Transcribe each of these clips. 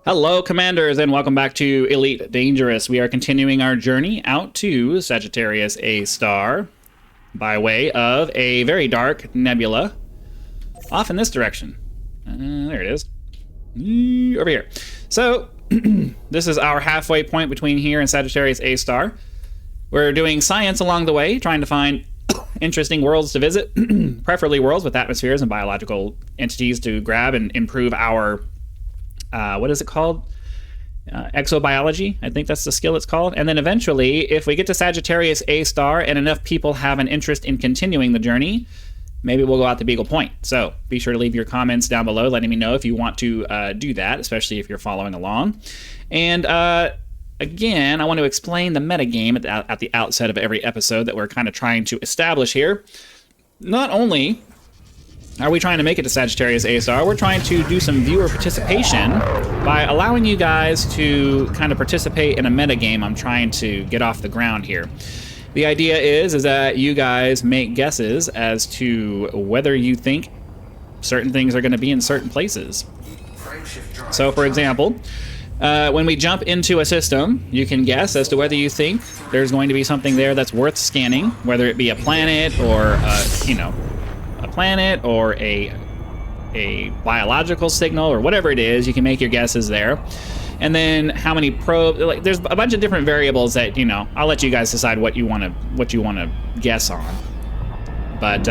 Hello, Commanders, and welcome back to Elite Dangerous. We are continuing our journey out to Sagittarius A star by way of a very dark nebula off in this direction. There it is. Over here. So, this is our halfway point between here and Sagittarius A star. We're doing science along the way, trying to find interesting worlds to visit, preferably worlds with atmospheres and biological entities to grab and improve our what is it called? Exobiology, I think that's the skill it's called. And then eventually, if we get to Sagittarius A star and enough people have an interest in continuing the journey, maybe we'll go out to Beagle Point. So be sure to leave your comments down below, letting me know if you want to do that, especially if you're following along. And again, I want to explain the metagame at the outset of every episode that we're kind of trying to establish here. Not only are we trying to make it to Sagittarius A star, we're trying to do some viewer participation by allowing you guys to kind of participate in a metagame I'm trying to get off the ground here. The idea is that you guys make guesses as to whether you think certain things are going to be in certain places. So, for example, when we jump into a system, you can guess as to whether you think there's going to be something there that's worth scanning, whether it be a planet or, a planet or a biological signal or whatever it is. You can make your guesses there. And then how many probes, like there's a bunch of different variables that, I'll let you guys decide what you want to guess on. But,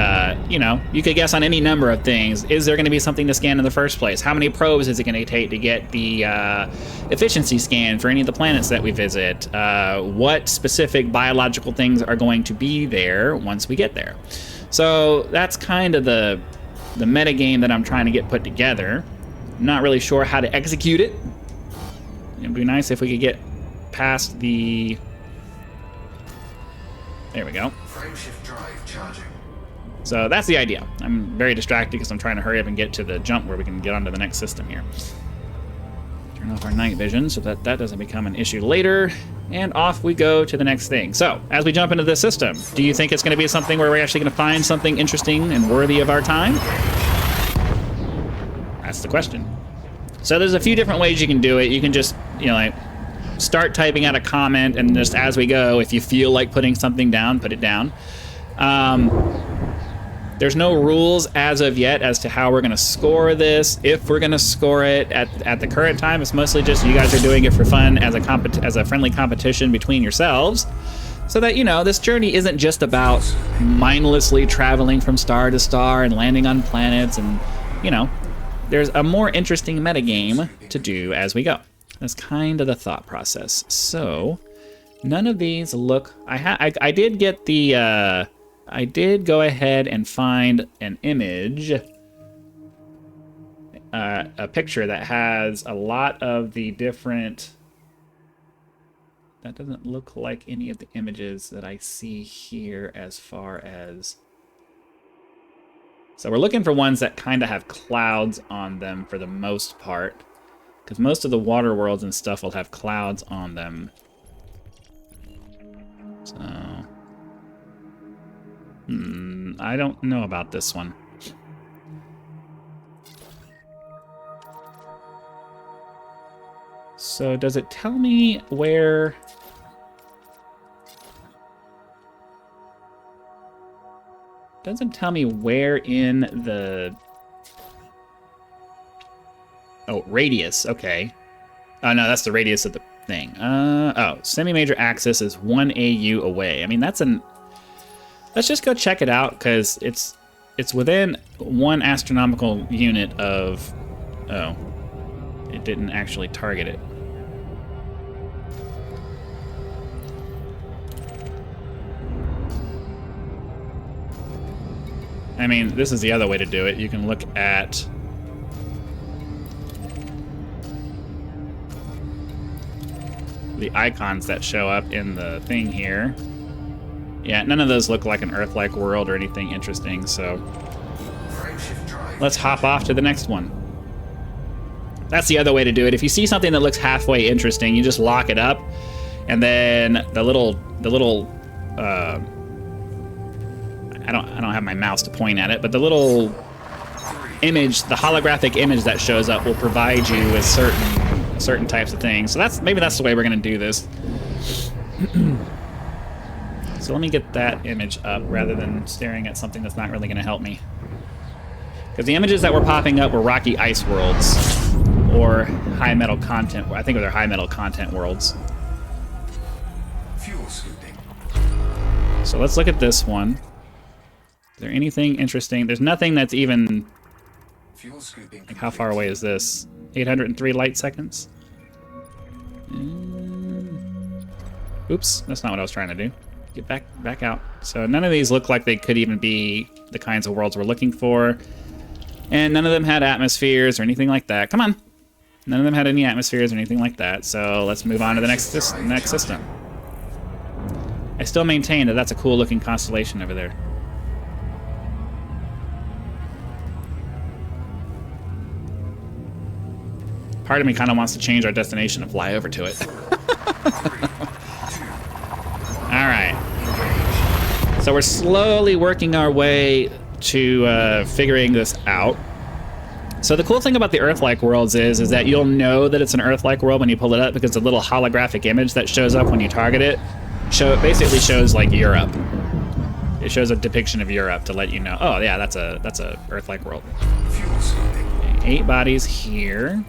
you could guess on any number of things. Is there going to be something to scan in the first place? How many probes is it going to take to get the efficiency scan for any of the planets that we visit? What specific biological things are going to be there once we get there? So that's kind of the metagame that I'm trying to get put together. I'm not really sure how to execute it. It'd be nice if we could get past the... There we go. Frameshift drive charging. So that's the idea. I'm very distracted because I'm trying to hurry up and get to the jump where we can get onto the next system here. Turn off our night vision so that doesn't become an issue later. And off we go to the next thing. So, as we jump into this system, do you think it's going to be something where we're actually going to find something interesting and worthy of our time? That's the question. So there's a few different ways you can do it. You can just, start typing out a comment, and just as we go, if you feel like putting something down, put it down. There's no rules as of yet as to how we're going to score this. If we're going to score it at the current time, it's mostly just you guys are doing it for fun as a friendly competition between yourselves, so that this journey isn't just about mindlessly traveling from star to star and landing on planets, and there's a more interesting metagame to do as we go. That's kind of the thought process. So none of these look. I did get the. I did go ahead and find an image, a picture that has a lot of the different... That doesn't look like any of the images that I see here as far as... So we're looking for ones that kind of have clouds on them for the most part, because most of the water worlds and stuff will have clouds on them. So... I don't know about this one. So does it tell me where... Doesn't tell me where in the... Oh, radius, okay. Oh no, that's the radius of the thing. Semi-major axis is 1 AU away. I mean, that's an... Let's just go check it out, because it's within 1 astronomical unit of... Oh. It didn't actually target it. I mean, this is the other way to do it. You can look at... the icons that show up in the thing here. Yeah, none of those look like an Earth-like world or anything interesting, so let's hop off to the next one. That's the other way to do it. If you see something that looks halfway interesting, you just lock it up, and then the little I don't have my mouse to point at it, but the little image, the holographic image that shows up will provide you with certain certain types of things. So maybe that's the way we're going to do this. So let me get that image up rather than staring at something that's not really going to help me. Because the images that were popping up were rocky ice worlds or high metal content. I think they're high metal content worlds. Fuel scooping. So let's look at this one. Is there anything interesting? There's nothing that's even... Fuel scooping. Like, how far away is this? 803 light seconds? Oops, that's not what I was trying to do. Get back out. So none of these look like they could even be the kinds of worlds we're looking for. And none of them had atmospheres or anything like that. Come on. None of them had any atmospheres or anything like that. So let's move on to the next system. I still maintain that that's a cool looking constellation over there. Part of me kind of wants to change our destination and fly over to it. Alright. So we're slowly working our way to figuring this out. So the cool thing about the Earth-like worlds is that you'll know that it's an Earth-like world when you pull it up, because the little holographic image that shows up when you target it basically shows like Europe. It shows a depiction of Europe to let you know, oh yeah, that's a Earth-like world. Okay, 8 bodies here.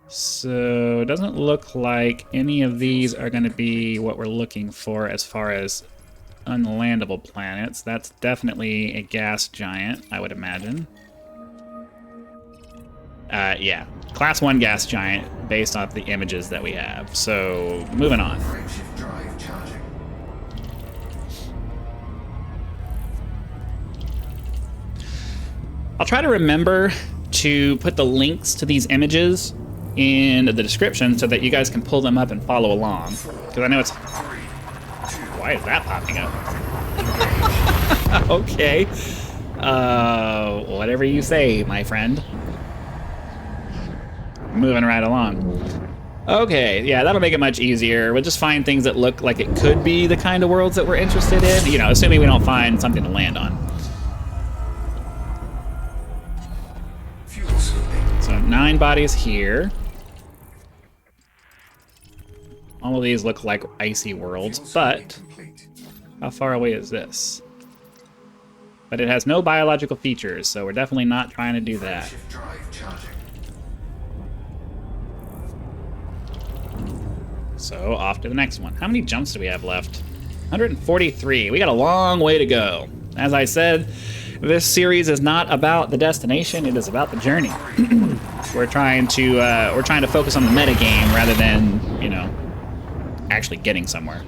So it doesn't look like any of these are going to be what we're looking for as far as unlandable planets. That's definitely a gas giant, I would imagine. Yeah, class 1 gas giant based off the images that we have. So moving on. I'll try to remember to put the links to these images in the description so that you guys can pull them up and follow along. Because I know it's... Why is that popping up? Okay. Whatever you say, my friend. Moving right along. Okay, yeah, that'll make it much easier. We'll just find things that look like it could be the kind of worlds that we're interested in. You know, assuming we don't find something to land on. So 9 bodies here. All of these look like icy worlds, but how far away is this? But it has no biological features, so we're definitely not trying to do that. So off to the next one. How many jumps do we have left? 143. We got a long way to go. As I said, this series is not about the destination, it is about the journey. We're trying to focus on the meta game rather than, you know, actually getting somewhere.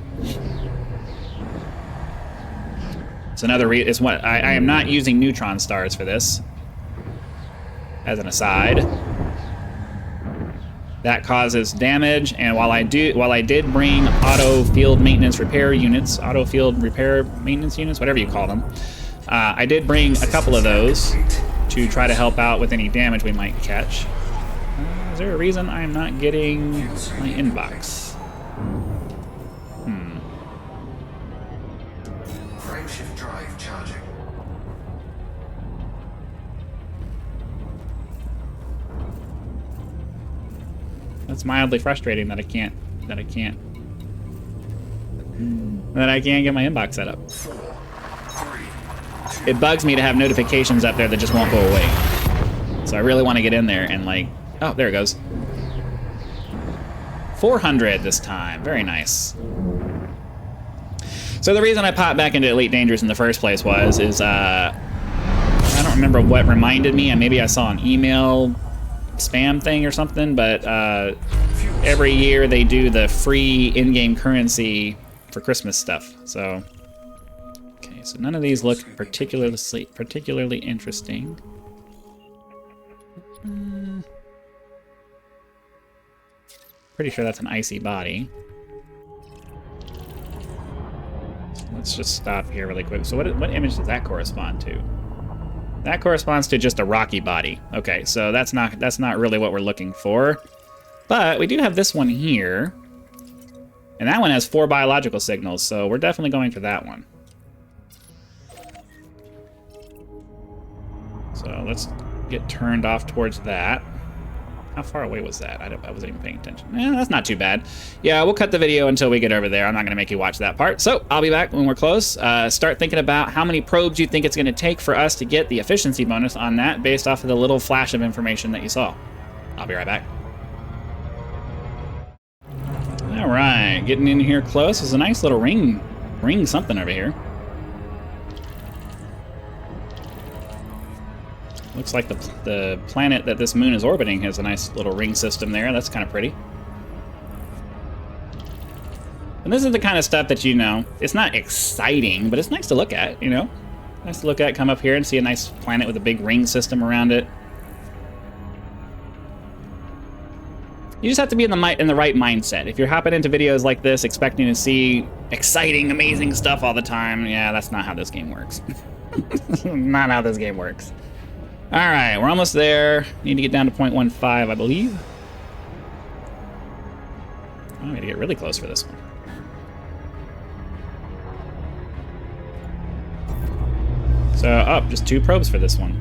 It's another it's what I am not using neutron stars for this. As an aside, that causes damage, and while I did bring auto field maintenance repair units, whatever you call them, I did bring a couple of those to try to help out with any damage we might catch. Is there a reason I'm not getting my inbox? Frameshift drive charging. That's mildly frustrating that I can't get my inbox set up. It bugs me to have notifications up there that just won't go away. So I really want to get in there and like, oh, there it goes. 400 this time, very nice. So the reason I popped back into Elite Dangerous in the first place I don't remember what reminded me, and maybe I saw an email spam thing or something, but every year they do the free in-game currency for Christmas stuff. So, okay, so none of these look particularly interesting. Pretty sure that's an icy body. Let's just stop here really quick. So what image does that correspond to? That corresponds to just a rocky body. Okay, so that's not really what we're looking for. But we do have this one here. And that one has 4 biological signals, so we're definitely going for that one. So let's get turned off towards that. How far away was that? I wasn't even paying attention. That's not too bad. Yeah, we'll cut the video until we get over there. I'm not going to make you watch that part. So I'll be back when we're close. Start thinking about how many probes you think it's going to take for us to get the efficiency bonus on that based off of the little flash of information that you saw. I'll be right back. All right, getting in here close. There's a nice little ring something over here. Looks like the planet that this moon is orbiting has a nice little ring system there. That's kind of pretty. And this is the kind of stuff that, you know, it's not exciting, but it's nice to look at, you know? Nice to look at, come up here and see a nice planet with a big ring system around it. You just have to be in the right mindset. If you're hopping into videos like this expecting to see exciting, amazing stuff all the time, yeah, that's not how this game works. Not how this game works. All right, we're almost there. Need to get down to 0.15, I believe. Oh, we gotta get really close for this one. So, just 2 probes for this one.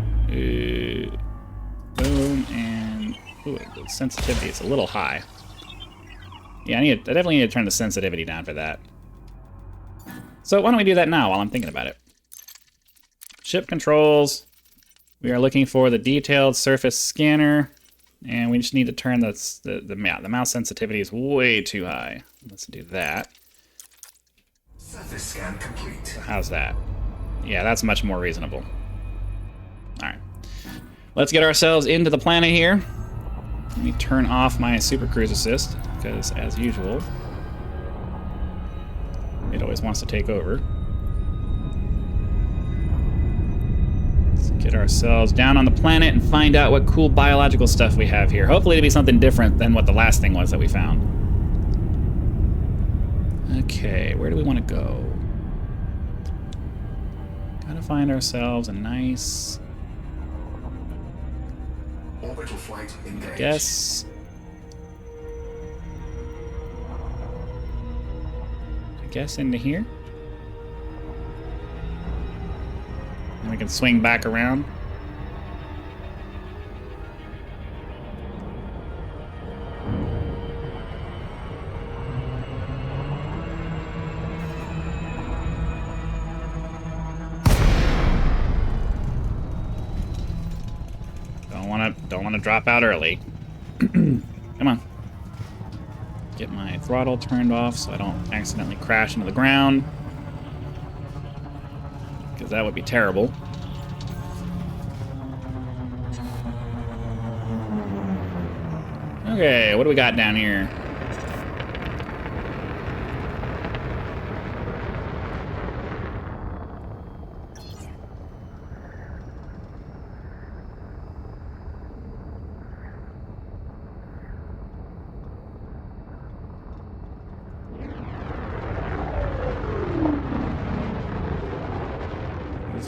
Boom, and ooh, the sensitivity is a little high. Yeah, I definitely need to turn the sensitivity down for that. So why don't we do that now while I'm thinking about it? Ship controls. We are looking for the detailed surface scanner, and we just need to turn the mouse sensitivity is way too high. Let's do that. Surface scan complete. How's that? Yeah, that's much more reasonable. All right, let's get ourselves into the planet here. Let me turn off my Super Cruise Assist, because as usual, it always wants to take over. Get ourselves down on the planet and find out what cool biological stuff we have here. Hopefully it'll be something different than what the last thing was that we found. Okay, where do we want to go? Gotta find ourselves a nice... Orbital flight engaged. I guess into here. And we can swing back around. Don't wanna drop out early. Come on. Get my throttle turned off so I don't accidentally crash into the ground. Because that would be terrible. Okay, what do we got down here?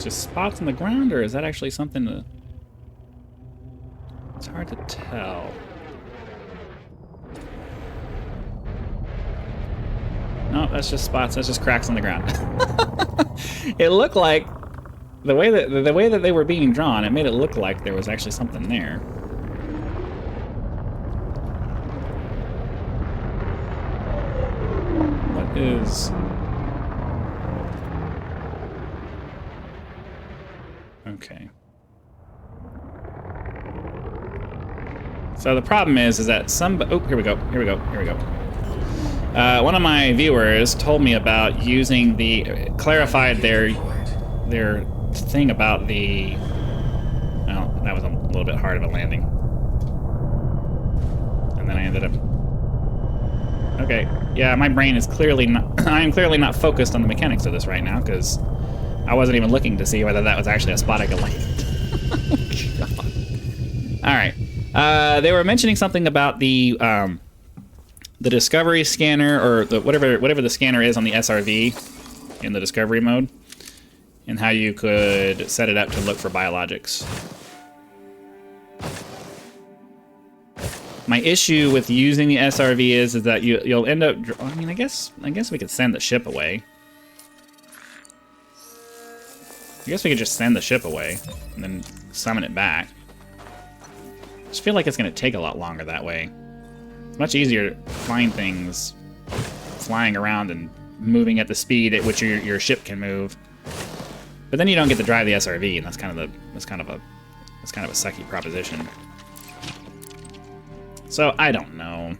Just spots on the ground, or is that actually something to... It's hard to tell. No, that's just spots. That's just cracks on the ground. It looked like the way that they were being drawn, it made it look like there was actually something there. What is... Okay. So the problem is that some... Oh, here we go. One of my viewers told me about using the... clarified their thing about the... Well, that was a little bit hard of a landing. And then I ended up... Okay, yeah, my brain is clearly not... I am clearly not focused on the mechanics of this right now, because I wasn't even looking to see whether that was actually a spot I could land. Alright. They were mentioning something about the Discovery scanner, or the whatever the scanner is on the SRV in the Discovery mode, and how you could set it up to look for biologics. My issue with using the SRV is that you'll end up... I mean, I guess we could send the ship away. I guess we could just send the ship away and then summon it back. just feel like it's going to take a lot longer that way. It's much easier to find things flying around and moving at the speed at which your ship can move. But then you don't get to drive the SRV, and that's kind of a sucky proposition. So I don't know.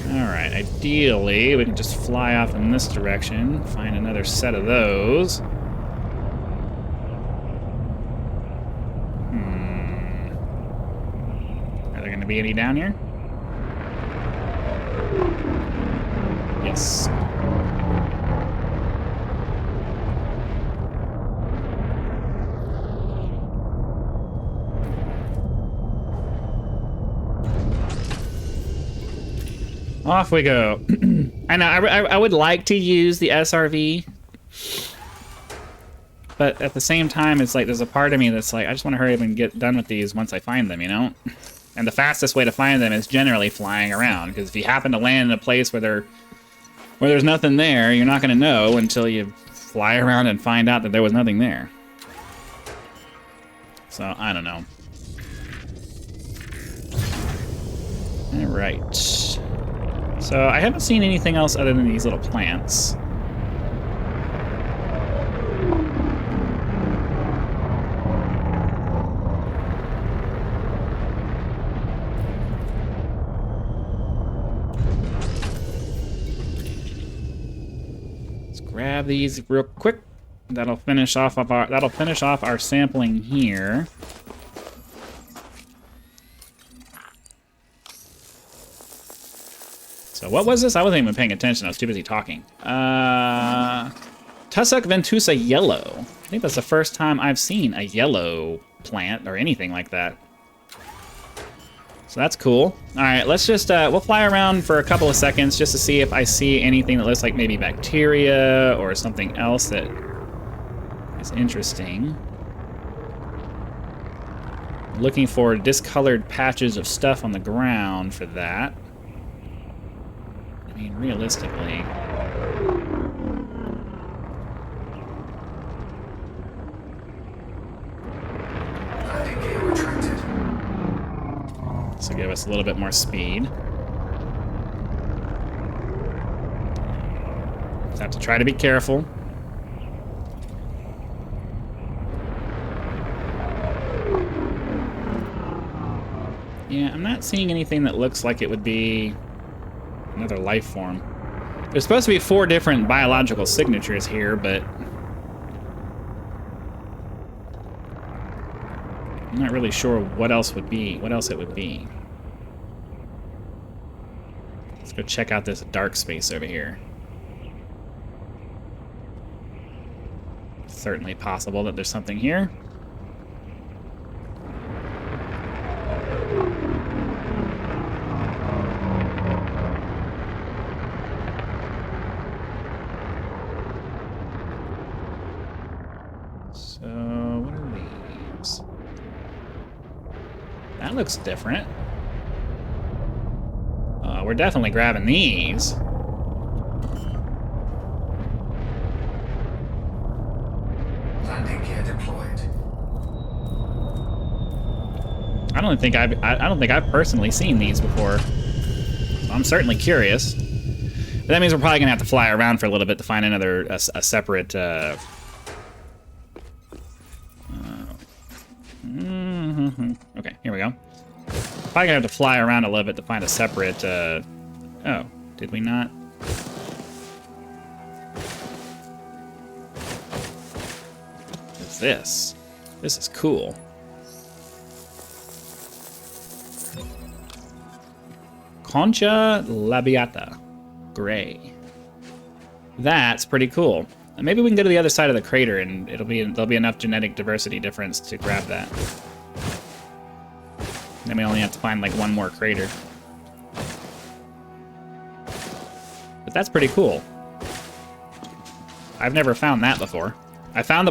Alright, ideally we can just fly off in this direction, find another set of those. Are there going to be any down here? Yes. Off we go. I know, I would like to use the SRV, but at the same time, it's like there's a part of me that's like, I just want to hurry up and get done with these once I find them, you know? And the fastest way to find them is generally flying around, because if you happen to land in a place where there's nothing there, you're not going to know until you fly around and find out that there was nothing there. So, I don't know. Alright. So, I haven't seen anything else other than these little plants. Let's grab these real quick. That'll finish off our sampling here. So what was this? I wasn't even paying attention. I was too busy talking. Tussock ventusa yellow. I think that's the first time I've seen a yellow plant or anything like that. So that's cool. All right, let's just, we'll fly around for a couple of seconds just to see if I see anything that looks like maybe bacteria or something else that is interesting. Looking for discolored patches of stuff on the ground for that. I mean, realistically. Landing gear retracted. This will give us a little bit more speed. Just have to try to be careful. Yeah, I'm not seeing anything that looks like it would be another life form. There's supposed to be 4 different biological signatures here, but I'm not really sure what else it would be. Let's go check out this dark space over here. It's certainly possible that there's something here. That looks different. We're definitely grabbing these. Landing gear deployed. I don't think I've personally seen these before. So I'm certainly curious. But that means we're probably gonna have to fly around for a little bit to find another a separate. Okay, here we go. Probably gonna have to fly around a little bit to find a separate, oh, did we not? What's this? This is cool. Concha labiata. Gray. That's pretty cool. And maybe we can go to the other side of the crater and there'll be enough genetic diversity difference to grab that. Then we only have to find like one more crater. But that's pretty cool. I've never found that before. I found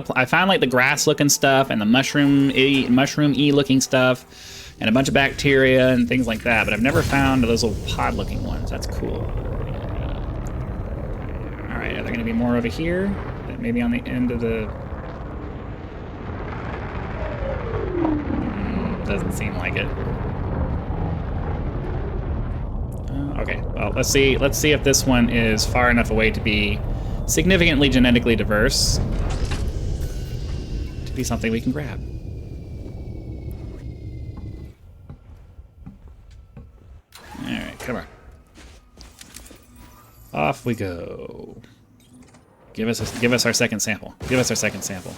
like the grass looking stuff and the mushroom-y looking stuff and a bunch of bacteria and things like that, but I've never found those little pod looking ones. That's cool. Alright, are there gonna be more over here? Maybe on the end of the Doesn't seem like it. Okay, well, let's see if this one is far enough away to be significantly genetically diverse to be something we can grab. Alright, come on. Off we go. Give us our second sample. Give us our second sample.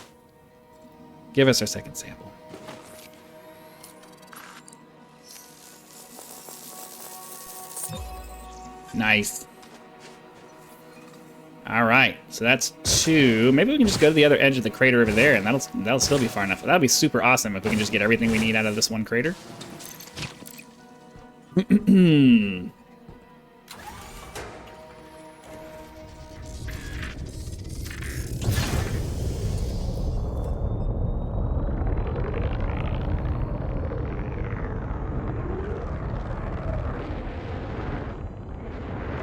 Give us our second sample. Nice. All right, so that's 2. Maybe we can just go to the other edge of the crater over there, and that'll still be far enough. That'll be super awesome if we can just get everything we need out of this one crater.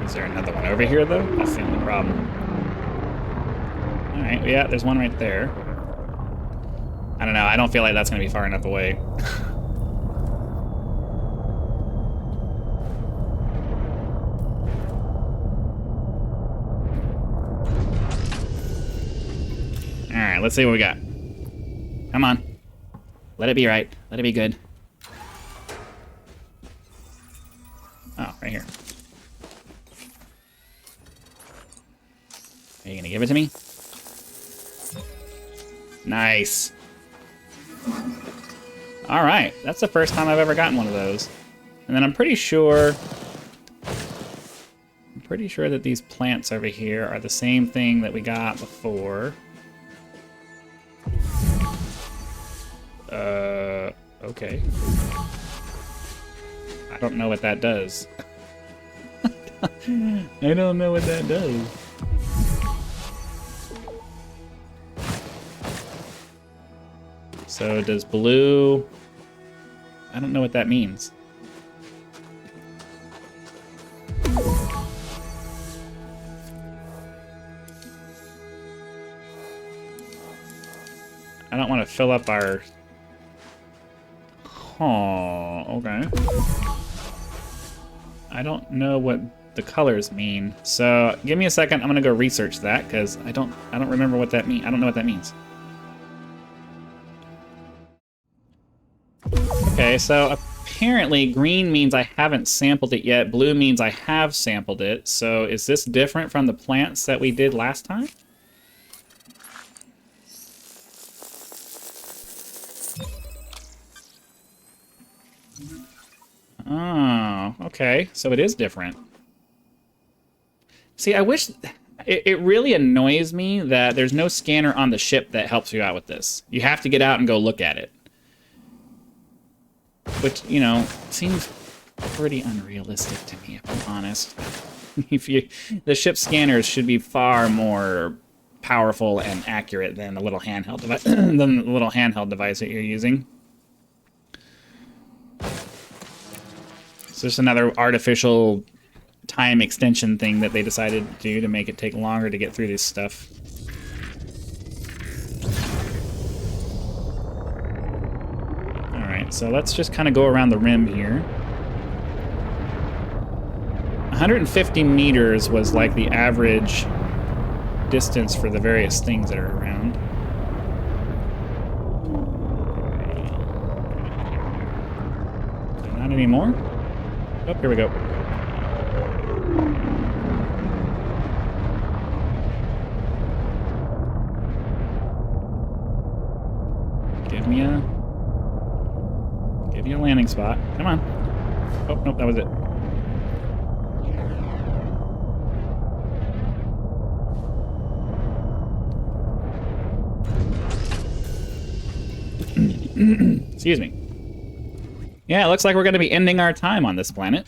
Is there another one over here, though? That's the only problem. Alright, yeah, there's one right there. I don't know, I don't feel like that's going to be far enough away. Alright, let's see what we got. Come on. Let it be right. Let it be good. Oh, right here. Are you gonna give it to me? Nice. Alright, that's the first time I've ever gotten one of those. And then I'm pretty sure that these plants over here are the same thing that we got before. Okay. I don't know what that does. I don't know what that does. So does blue... I don't know what that means. I don't want to fill up our... Oh, okay. I don't know what the colors mean. So give me a second. I'm gonna go research that because I don't remember what that means. I don't know what that means. Okay, so apparently green means I haven't sampled it yet. Blue means I have sampled it. So is this different from the plants that we did last time? Oh, okay. So it is different. See, I wish... It really annoys me that there's no scanner on the ship that helps you out with this. You have to get out and go look at it. Which, you know, seems pretty unrealistic to me, if I'm honest. The ship scanners should be far more powerful and accurate than the little handheld device that you're using. It's just another artificial time extension thing that they decided to do to make it take longer to get through this stuff. Alright, so let's just kind of go around the rim here. 150 meters was like the average distance for the various things that are around. Not anymore? Oh, here we go. Give me a landing spot. Come on. Oh, nope, that was it. Excuse me. Yeah, it looks like we're going to be ending our time on this planet.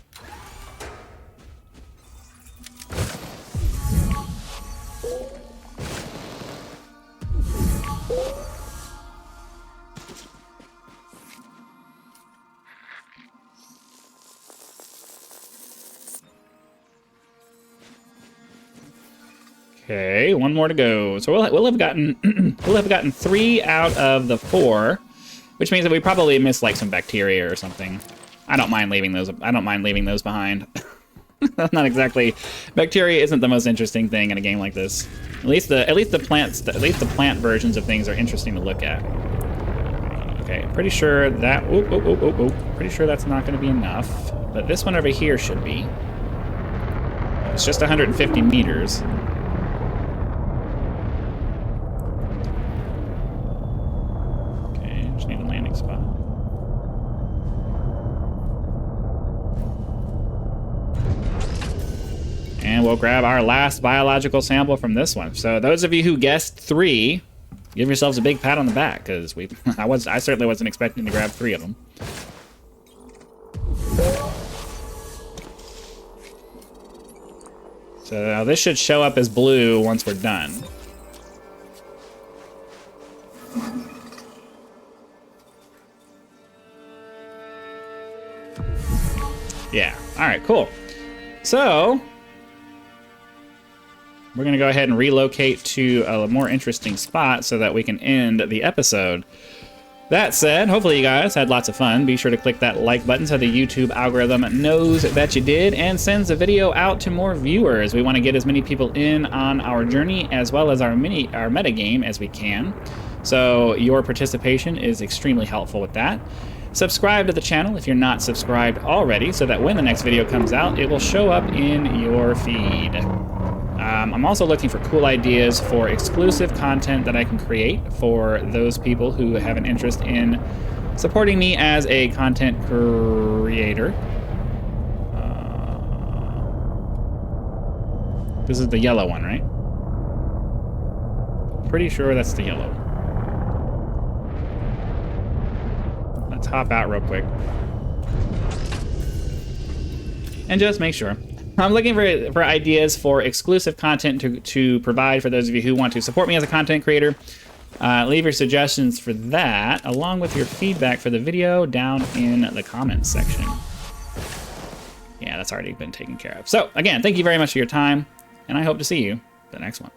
Okay, one more to go. So we'll have gotten 3 out of the 4 which means that we probably missed like some bacteria or something. I don't mind leaving those. I don't mind leaving those behind. Not exactly. Bacteria isn't the most interesting thing in a game like this. At least the plant versions of things are interesting to look at. Okay, pretty sure that. Pretty sure that's not going to be enough. But this one over here should be. It's just 150 meters. Okay, just need a landing spot. And we'll grab our last biological sample from this one. So those of you who guessed 3, give yourselves a big pat on the back, because I certainly wasn't expecting to grab 3 of them. So now this should show up as blue once we're done. Yeah, all right, cool. So we're gonna go ahead and relocate to a more interesting spot so that we can end the episode. That said, hopefully you guys had lots of fun. Be sure to click that like button so the YouTube algorithm knows that you did and sends the video out to more viewers. We want to get as many people in on our journey as well as our meta game as we can. So your participation is extremely helpful with that. Subscribe to the channel if you're not subscribed already so that when the next video comes out, it will show up in your feed. I'm also looking for cool ideas for exclusive content that I can create for those people who have an interest in supporting me as a content creator. This is the yellow one, right? Pretty sure that's the yellow. Let's hop out real quick. And just make sure. I'm looking for ideas for exclusive content to provide for those of you who want to support me as a content creator. Leave your suggestions for that, along with your feedback for the video down in the comments section. Yeah, that's already been taken care of. So, again, thank you very much for your time, and I hope to see you the next one.